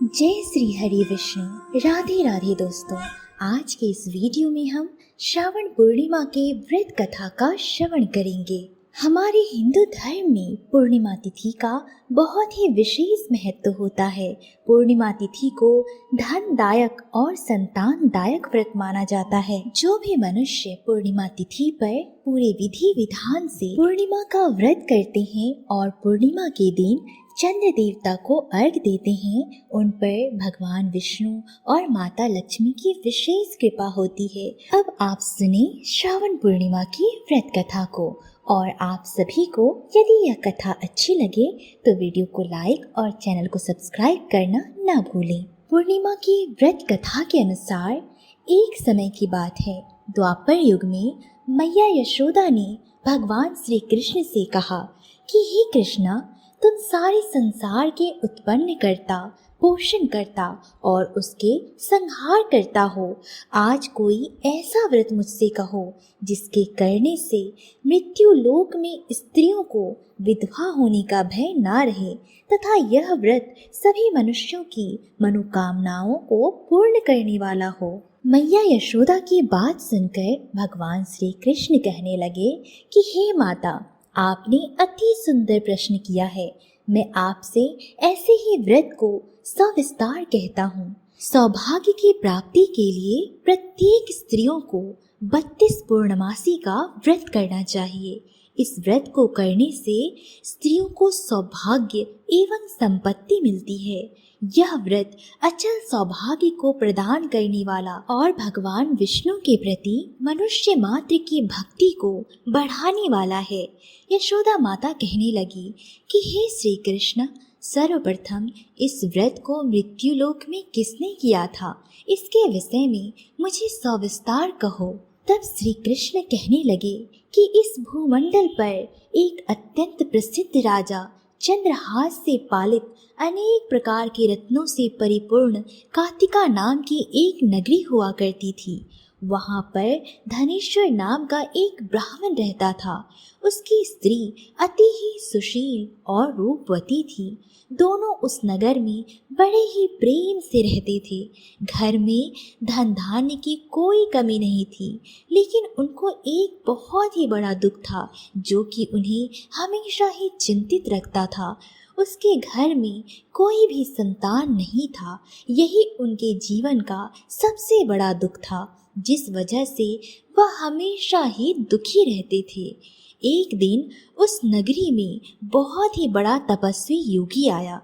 जय श्री हरि विष्णु। राधे राधे दोस्तों, आज के इस वीडियो में हम श्रावण पूर्णिमा के व्रत कथा का श्रवण करेंगे। हमारे हिंदू धर्म में पूर्णिमा तिथि का बहुत ही विशेष महत्व होता है। पूर्णिमा तिथि को धनदायक और संतानदायक व्रत माना जाता है। जो भी मनुष्य पूर्णिमा तिथि पर पूरे विधि विधान से पूर्णिमा का व्रत करते हैं और पूर्णिमा के दिन चंद्र देवता को अर्घ देते हैं, उन पर भगवान विष्णु और माता लक्ष्मी की विशेष कृपा होती है। अब आप सुने श्रावण पूर्णिमा की व्रत कथा को। और आप सभी को यदि यह कथा अच्छी लगे तो वीडियो को लाइक और चैनल को सब्सक्राइब करना ना भूलें। पूर्णिमा की व्रत कथा के अनुसार एक समय की बात है, द्वापर युग में मैया यशोदा ने भगवान श्री कृष्ण से कहा कि हे कृष्णा, तुम सारे संसार के उत्पन्न करता, पोषण करता और उसके संहार करता हो। आज कोई ऐसा व्रत मुझसे कहो जिसके करने से मृत्यु लोक में स्त्रियों को विधवा होने का भय ना रहे तथा यह व्रत सभी मनुष्यों की मनोकामनाओं को पूर्ण करने वाला हो। मैया यशोदा की बात सुनकर भगवान श्री कृष्ण कहने लगे कि हे माता, आपने अति सुंदर प्रश्न किया है। मैं आपसे ऐसे ही व्रत को सविस्तार कहता हूँ। सौभाग्य की प्राप्ति के लिए प्रत्येक स्त्रियों को 32 पूर्णमासी का व्रत करना चाहिए। इस व्रत को करने से स्त्रियों को सौभाग्य एवं संपत्ति मिलती है। यह व्रत अचल सौभाग्य को प्रदान करने वाला और भगवान विष्णु के प्रति मनुष्य मात्र की भक्ति को बढ़ाने वाला है। यशोदा माता कहने लगी कि हे श्री कृष्ण, सर्वप्रथम इस व्रत को मृत्युलोक में किसने किया था, इसके विषय में मुझे सविस्तार कहो। तब श्री कृष्ण कहने लगे कि इस भूमंडल पर एक अत्यंत प्रसिद्ध राजा चंद्रहास से पालित अनेक प्रकार के रत्नों से परिपूर्ण कार्तिका नाम की एक नगरी हुआ करती थी। वहाँ पर धनेश्वर नाम का एक ब्राह्मण रहता था। उसकी स्त्री अति ही सुशील और रूपवती थी। दोनों उस नगर में बड़े ही प्रेम से रहते थे। घर में धन धान्य की कोई कमी नहीं थी, लेकिन उनको एक बहुत ही बड़ा दुख था जो कि उन्हें हमेशा ही चिंतित रखता था। उसके घर में कोई भी संतान नहीं था। यही उनके जीवन का सबसे बड़ा दुख था, जिस वजह से वह हमेशा ही दुखी रहते थे। एक दिन उस नगरी में बहुत ही बड़ा तपस्वी योगी आया।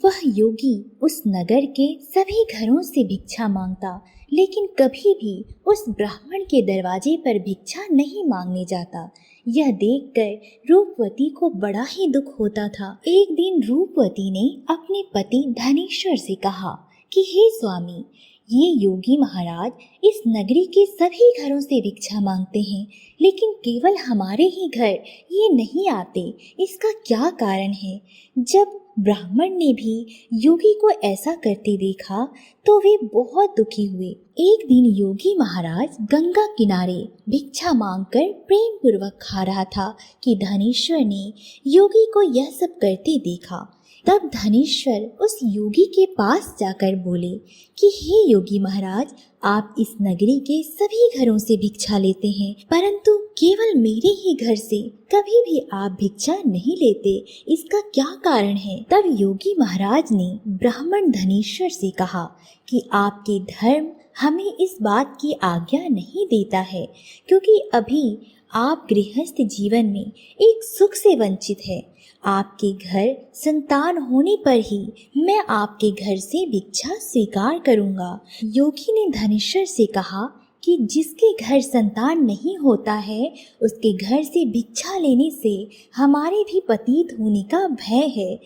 वह योगी उस नगर के सभी घरों से भिक्षा मांगता, लेकिन कभी भी उस ब्राह्मण के दरवाजे पर भिक्षा नहीं मांगने जाता। यह देखकर रूपवती को बड़ा ही दुख होता था। एक दिन रूपवती ने अपने पति धनेश्वर से कहा कि हे स्वामी, ये योगी महाराज इस नगरी के सभी घरों से भिक्षा मांगते हैं, लेकिन केवल हमारे ही घर ये नहीं आते। इसका क्या कारण है? जब ब्राह्मण ने भी योगी को ऐसा करते देखा तो वे बहुत दुखी हुए। एक दिन योगी महाराज गंगा किनारे भिक्षा मांगकर प्रेम पूर्वक खा रहा था कि धनेश्वर ने योगी को यह सब करते देखा। तब धनेश्वर उस योगी के पास जाकर बोले कि हे योगी महाराज, आप इस नगरी के सभी घरों से भिक्षा लेते हैं, परंतु केवल मेरे ही घर से कभी भी आप भिक्षा नहीं लेते। इसका क्या कारण है? तब योगी महाराज ने ब्राह्मण धनेश्वर से कहा कि आपके धर्म हमें इस बात की आज्ञा नहीं देता है, क्योंकि अभी आप गृहस्थ जीवन में एक सुख से वंचित है। आपके घर संतान होने पर ही मैं आपके घर से भिक्षा स्वीकार करूंगा। योगी ने धनेश्वर से कहा कि जिसके घर संतान नहीं होता है, उसके घर से भिक्षा लेने से हमारे भी पतित होने का भय है,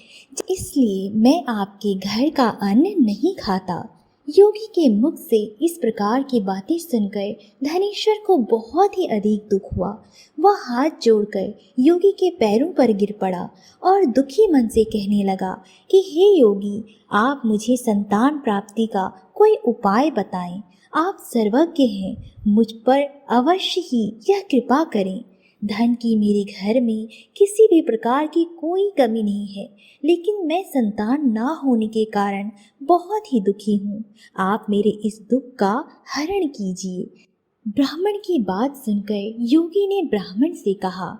इसलिए मैं आपके घर का अन्न नहीं खाता। योगी के मुख से इस प्रकार की बातें सुनकर धनेश्वर को बहुत ही अधिक दुख हुआ। वह हाथ जोड़कर योगी के पैरों पर गिर पड़ा और दुखी मन से कहने लगा कि हे योगी, आप मुझे संतान प्राप्ति का कोई उपाय बताएं। आप सर्वज्ञ हैं, मुझ पर अवश्य ही यह कृपा करें। धन की मेरे घर में किसी भी प्रकार की कोई कमी नहीं है, लेकिन मैं संतान ना होने के कारण बहुत ही दुखी हूँ। आप मेरे इस दुख का हरण कीजिए। ब्राह्मण की बात सुनकर योगी ने ब्राह्मण से कहा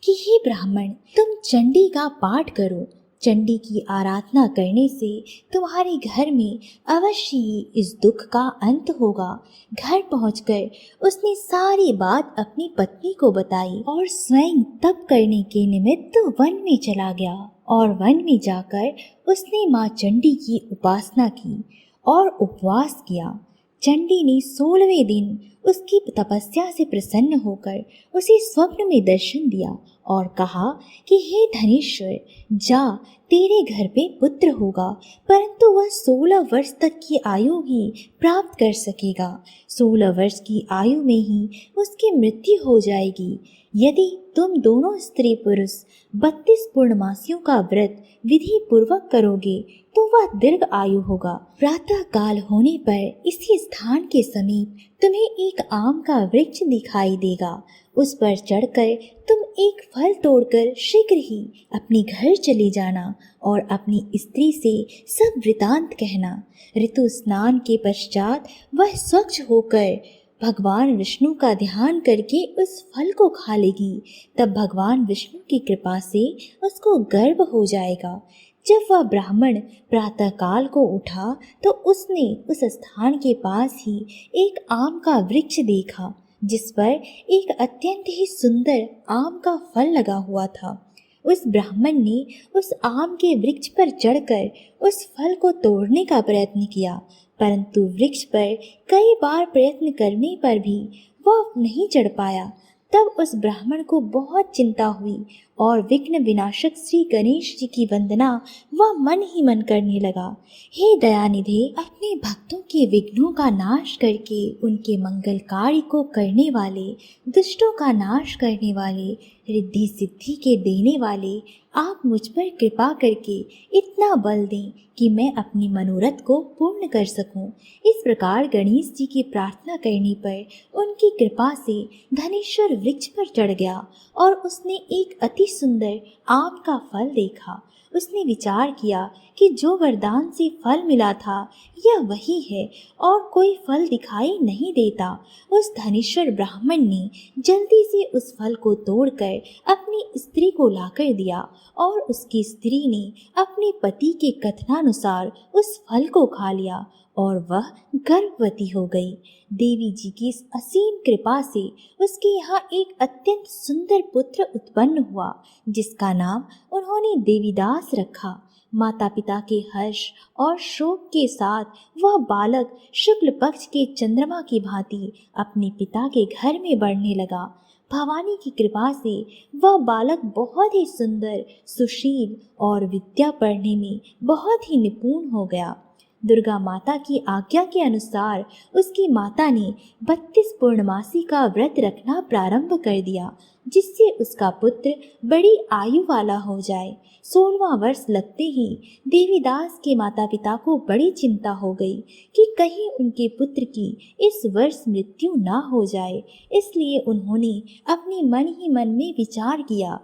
कि हे ब्राह्मण, तुम चंडी का पाठ करो। चंडी की आराधना करने से तुम्हारे घर में अवश्य ही इस दुख का अंत होगा। घर पहुंचकर उसने सारी बात अपनी पत्नी को बताई और स्वयं तप करने के निमित्त वन में चला गया। और वन में जाकर उसने माँ चंडी की उपासना की और उपवास किया। चंडी ने 16वें दिन उसकी तपस्या से प्रसन्न होकर उसे स्वप्न में दर्शन दिया और कहा कि हे धनेश्वर, जा, तेरे घर पे पुत्र होगा, परंतु वह 16 वर्ष तक की आयु ही प्राप्त कर सकेगा। 16 वर्ष की आयु में ही उसकी मृत्यु हो जाएगी। यदि तुम दोनों स्त्री पुरुष 32 पूर्णमासियों का व्रत विधि पूर्वक करोगे तो वह दीर्घ आयु होगा। प्रातः काल होने पर इसी स्थान के समीप तुम्हें एक आम का वृक्ष दिखाई देगा। उस पर चढ़कर तुम एक फल तोड़कर शीघ्र ही अपने घर चले जाना और अपनी स्त्री से सब वृतांत कहना। ऋतु स्नान के पश्चात वह स्वच्छ होकर भगवान विष्णु का ध्यान करके उस फल को खा लेगी। तब भगवान विष्णु की कृपा से उसको गर्भ हो जाएगा। जब वह ब्राह्मण प्रातःकाल को उठा तो उसने उस स्थान के पास ही एक आम का वृक्ष देखा, जिस पर एक अत्यंत ही सुंदर आम का फल लगा हुआ था। उस ब्राह्मण ने उस आम के वृक्ष पर चढ़कर उस फल को तोड़ने का प्रयत्न किया, परंतु वृक्ष पर कई बार प्रयत्न करने पर भी वह नहीं चढ़ पाया। तब उस ब्राह्मण को बहुत चिंता हुई और विघ्न विनाशक श्री गणेश जी की वंदना वह मन ही मन करने लगा। हे दयानिधे, अपने भक्तों के विघ्नों का नाश करके उनके मंगल कार्य को करने वाले, दुष्टों का नाश करने वाले, रिद्धि सिद्धि के देने वाले, आप मुझ पर कृपा करके इतना बल दें कि मैं अपनी मनोरथ को पूर्ण कर सकूं। इस प्रकार गणेश जी की प्रार्थना करने पर उनकी कृपा से धनेश्वर वृक्ष पर चढ़ गया और उसने एक अति सुंदर आम का फल देखा। उसने विचार किया कि जो वरदान से फल मिला था यह वही है और कोई फल दिखाई नहीं देता। उस धनेश्वर ब्राह्मण ने जल्दी से उस फल को तोड़कर अपनी स्त्री को लाकर दिया और उसकी स्त्री ने अपने पति के कथनानुसार उस फल को खा लिया और वह गर्भवती हो गई। देवी जी की इस असीम कृपा से उसके यहाँ एक अत्यंत सुंदर पुत्र उत्पन्न हुआ, जिसका नाम उन्होंने देवीदास रखा। माता पिता के हर्ष और शोक के साथ वह बालक शुक्ल पक्ष के चंद्रमा की भांति अपने पिता के घर में बढ़ने लगा। भवानी की कृपा से वह बालक बहुत ही सुंदर, सुशील और विद्या पढ़ने में बहुत ही निपुण हो गया। दुर्गा माता की आज्ञा के अनुसार उसकी माता ने 32 पूर्णमासी का व्रत रखना प्रारंभ कर दिया, जिससे उसका पुत्र बड़ी आयु वाला हो जाए। 16वां वर्ष लगते ही देवीदास के माता पिता को बड़ी चिंता हो गई कि कहीं उनके पुत्र की इस वर्ष मृत्यु ना हो जाए। इसलिए उन्होंने अपने मन ही मन में विचार किया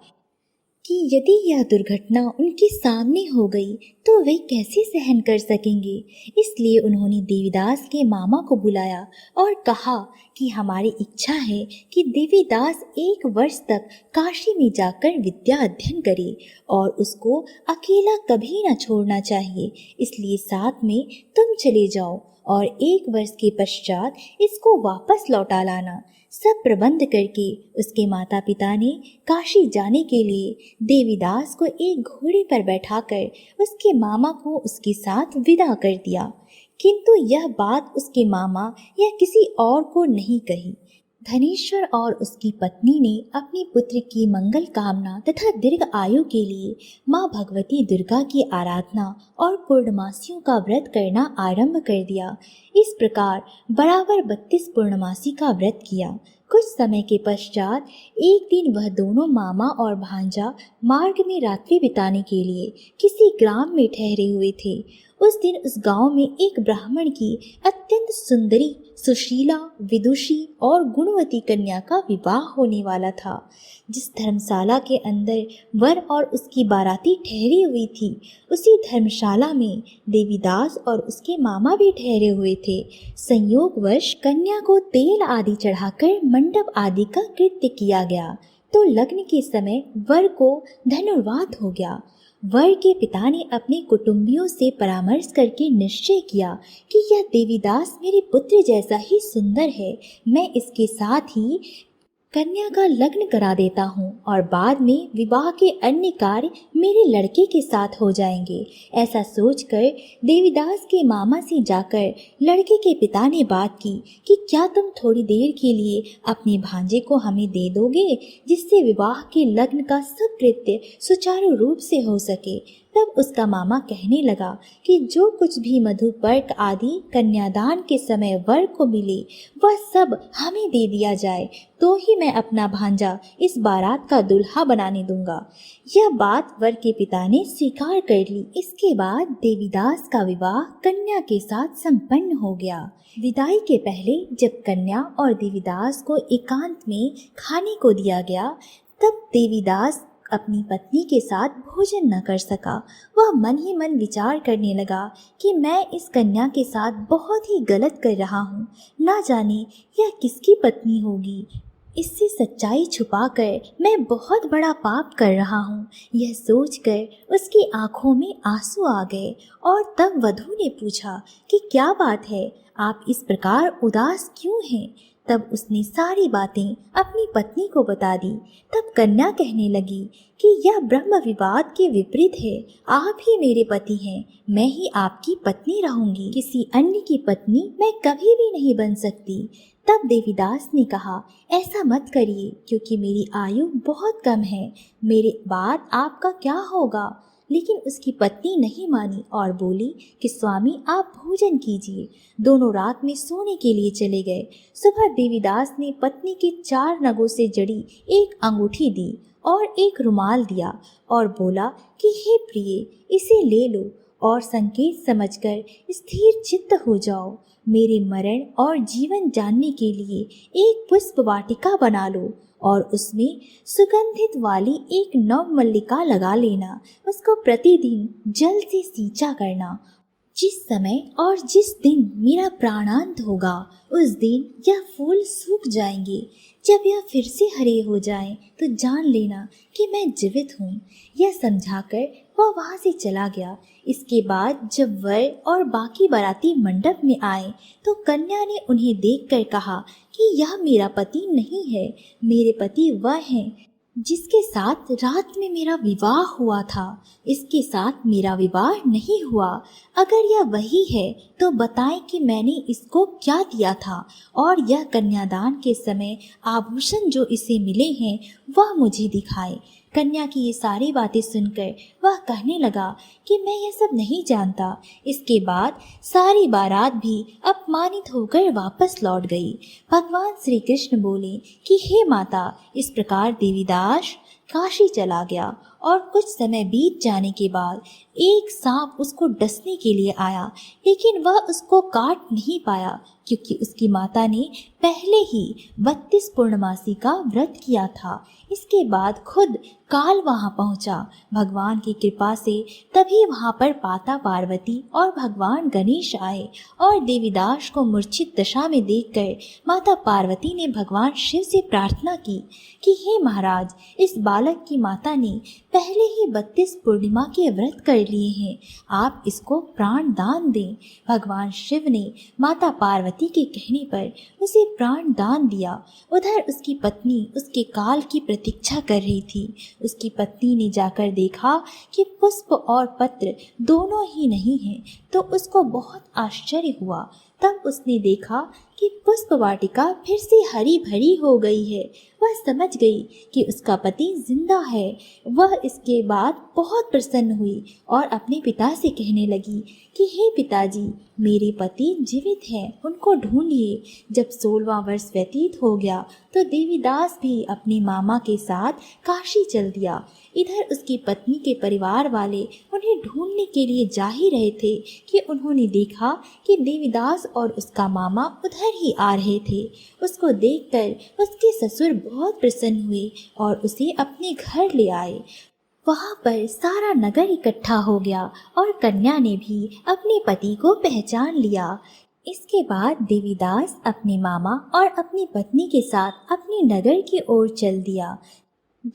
कि यदि यह दुर्घटना उनके सामने हो गई तो वे कैसे सहन कर सकेंगे। इसलिए उन्होंने देवीदास के मामा को बुलाया और कहा कि हमारी इच्छा है कि देवीदास 1 वर्ष तक काशी में जाकर विद्या अध्ययन करे और उसको अकेला कभी न छोड़ना चाहिए। इसलिए साथ में तुम चले जाओ और 1 वर्ष के पश्चात इसको वापस लौटा लाना। सब प्रबंध करके उसके माता पिता ने काशी जाने के लिए देवीदास को एक घोड़े पर बैठाकर उसके मामा को उसके साथ विदा कर दिया। किंतु यह बात उसके मामा या किसी और को नहीं कही। धनेश्वर और उसकी पत्नी ने अपने पुत्र की मंगल कामना तथा दीर्घ आयु के लिए माँ भगवती दुर्गा की आराधना और पूर्णमासियों का व्रत करना आरंभ कर दिया। इस प्रकार बराबर 32 पूर्णमासी का व्रत किया। कुछ समय के पश्चात एक दिन वह दोनों मामा और भांजा मार्ग में रात्रि बिताने के लिए किसी ग्राम में ठहरे हुए थे। उस दिन उस गांव में एक ब्राह्मण की अत्यंत सुंदरी, सुशीला, विदुषी और गुणवती कन्या का विवाह होने वाला था। जिस धर्मशाला के अंदर वर और उसकी बाराती ठहरी हुई थी, उसी धर्मशाला में देवीदास और उसके मामा भी ठहरे हुए थे। संयोगवश कन्या को तेल आदि चढ़ाकर मंडप आदि का कृत्य किया गया तो लग्न के समय वर को धनुर्वात हो गया। वर के पिता ने अपने कुटुंबियों से परामर्श करके निश्चय किया कि यह देवीदास मेरे पुत्र जैसा ही सुंदर है, मैं इसके साथ ही कन्या का लग्न करा देता हूँ और बाद में विवाह के अन्य कार्य मेरे लड़के के साथ हो जाएंगे। ऐसा सोचकर देवीदास के मामा से जाकर लड़के के पिता ने बात की कि क्या तुम थोड़ी देर के लिए अपने भांजे को हमें दे दोगे, जिससे विवाह के लग्न का सब कृत्य सुचारू रूप से हो सके। तब उसका मामा कहने लगा कि जो कुछ भी मधुपर्क आदि कन्यादान के समय वर को मिले वह सब हमें दे दिया जाए, तो ही मैं अपना भांजा इस बारात का दुल्हा बनाने दूंगा। यह बात वर के पिता ने स्वीकार कर ली। इसके बाद देवीदास का विवाह कन्या के साथ संपन्न हो गया। विदाई के पहले जब कन्या और देवीदास को एकांत में खाने को दिया गया, तब देवीदास अपनी पत्नी के साथ भोजन न कर सका। वह मन ही मन विचार करने लगा कि मैं इस कन्या के साथ बहुत ही गलत कर रहा हूँ, ना जाने यह किसकी पत्नी होगी। इससे सच्चाई छुपाकर मैं बहुत बड़ा पाप कर रहा हूँ। यह सोचकर उसकी आंखों में आंसू आ गए और तब वधू ने पूछा कि क्या बात है, आप इस प्रकार उदास क्यों हैं। तब उसने सारी बातें अपनी पत्नी को बता दी। तब कन्या कहने लगी कि यह ब्रह्म विवाद के विपरीत है, आप ही मेरे पति हैं, मैं ही आपकी पत्नी रहूंगी, किसी अन्य की पत्नी मैं कभी भी नहीं बन सकती। तब देवीदास ने कहा, ऐसा मत करिए, क्योंकि मेरी आयु बहुत कम है, मेरे बाद आपका क्या होगा। लेकिन उसकी पत्नी नहीं मानी और बोली कि स्वामी आप भोजन कीजिए। दोनों रात में सोने के लिए चले गए। सुबह देवीदास ने पत्नी के 4 नगों से जड़ी एक अंगूठी दी और एक रुमाल दिया और बोला कि हे प्रिय, इसे ले लो और संकेत समझकर स्थिर चित्त हो जाओ। मेरे मरण और जीवन जानने के लिए एक पुष्प वाटिका बना लो और उसमें सुगंधित वाली एक नव मल्लिका लगा लेना। उसको प्रतिदिन जल से सींचा करना। जिस समय और जिस दिन मेरा प्राणांत होगा, उस दिन यह फूल सूख जाएंगे। जब यह फिर से हरे हो जाएं, तो जान लेना कि मैं जीवित हूँ। यह समझाकर वह वहाँ से चला गया। इसके बाद जब वर और बाकी बाराती मंडप में आए, तो कन्या ने उन्हें देखकर कहा कि यह मेरा पति नहीं है, मेरे पति वह हैं जिसके साथ रात में मेरा विवाह हुआ था। इसके साथ मेरा विवाह नहीं हुआ। अगर यह वही है तो बताएं कि मैंने इसको क्या दिया था और यह कन्यादान के समय आभूषण जो इसे मिले हैं वह मुझे दिखाए। कन्या की ये सारी बातें सुनकर वह कहने लगा कि मैं यह सब नहीं जानता। इसके बाद सारी बारात भी अपमानित होकर वापस लौट गई। भगवान श्री कृष्ण बोले कि हे माता, इस प्रकार देवीदास काशी चला गया और कुछ समय बीत जाने के बाद एक सांप उसको डसने के लिए आया, लेकिन वह उसको काट नहीं पाया क्योंकि उसकी माता ने पहले ही 32 पूर्णमासी का व्रत किया था। इसके बाद खुद काल वहां पहुंचा। भगवान की कृपा से तभी वहां पर माता पार्वती और भगवान गणेश आए और देवीदास को मूर्छित दशा में देखकर माता पार्वती ने भगवान शिव से प्रार्थना की कि हे महाराज, इस बालक की माता ने पहले ही 32 पूर्णिमा के व्रत कर लिए हैं, आप इसको प्राण दान दें। भगवान शिव ने माता पार्वती के कहने पर उसे प्राण दान दिया। उधर उसकी पत्नी उसके काल की प्रतीक्षा कर रही थी। उसकी पत्नी ने जाकर देखा कि पुष्प और पत्र दोनों ही नहीं हैं, तो उसको बहुत आश्चर्य हुआ। तब उसने देखा कि पुष्प वाटिका फिर से हरी भरी हो गई है। वह समझ गई कि उसका पति जिंदा है। वह इसके बाद बहुत प्रसन्न हुई और अपने पिता से कहने लगी कि हे पिताजी, मेरे पति जीवित हैं, उनको ढूंढिए। जब 16वां वर्ष व्यतीत हो गया तो देवीदास भी अपने मामा के साथ काशी चल दिया। इधर उसकी पत्नी के परिवार वाले उन्हें ढूंढने के लिए जा ही रहे थे कि उन्होंने देखा कि देवीदास और उसका मामा उधर ही आ रहे थे। उसको देखकर उसके ससुर बहुत प्रसन्न हुए और उसे अपने घर ले आए। वहाँ पर सारा नगर इकट्ठा हो गया और कन्या ने भी अपने पति को पहचान लिया। इसके बाद देवीदास अपने मामा और अपनी पत्नी के साथ अपने नगर की ओर चल दिया।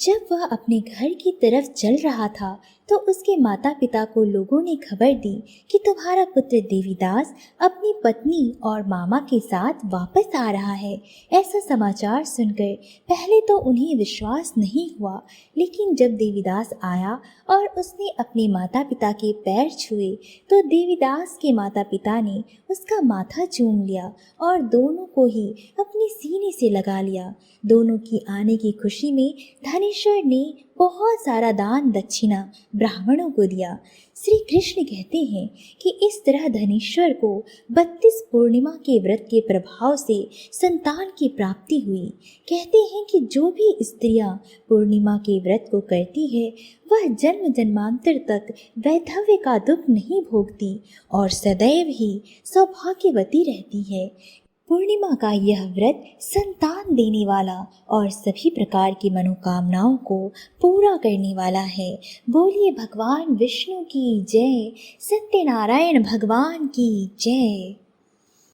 जब वह अपने घर की तरफ चल रहा था तो उसके माता पिता को लोगों ने खबर दी कि तुम्हारा पुत्र देवीदास अपनी पत्नी और मामा के साथ वापस आ रहा है। ऐसा समाचार सुनकर पहले तो उन्हें विश्वास नहीं हुआ, लेकिन जब देवीदास आया और उसने अपने माता पिता के पैर छुए तो देवीदास के माता पिता ने उसका माथा चूम लिया और दोनों को ही अपने सीने से लगा लिया। दोनों की आने की खुशी में धनेश्वर ने बहुत सारा दान दक्षिणा ब्राह्मणों को दिया। श्री कृष्ण कहते हैं कि इस तरह धनेश्वर को 32 पूर्णिमा के व्रत के प्रभाव से संतान की प्राप्ति हुई। कहते हैं कि जो भी स्त्रियां पूर्णिमा के व्रत को करती है वह जन्म जन्मांतर तक वैधव्य का दुख नहीं भोगती और सदैव ही सौभाग्यवती रहती है। पूर्णिमा का यह व्रत संतान देने वाला और सभी प्रकार की मनोकामनाओं को पूरा करने वाला है। बोलिए भगवान विष्णु की जय, सत्यनारायण भगवान की जय।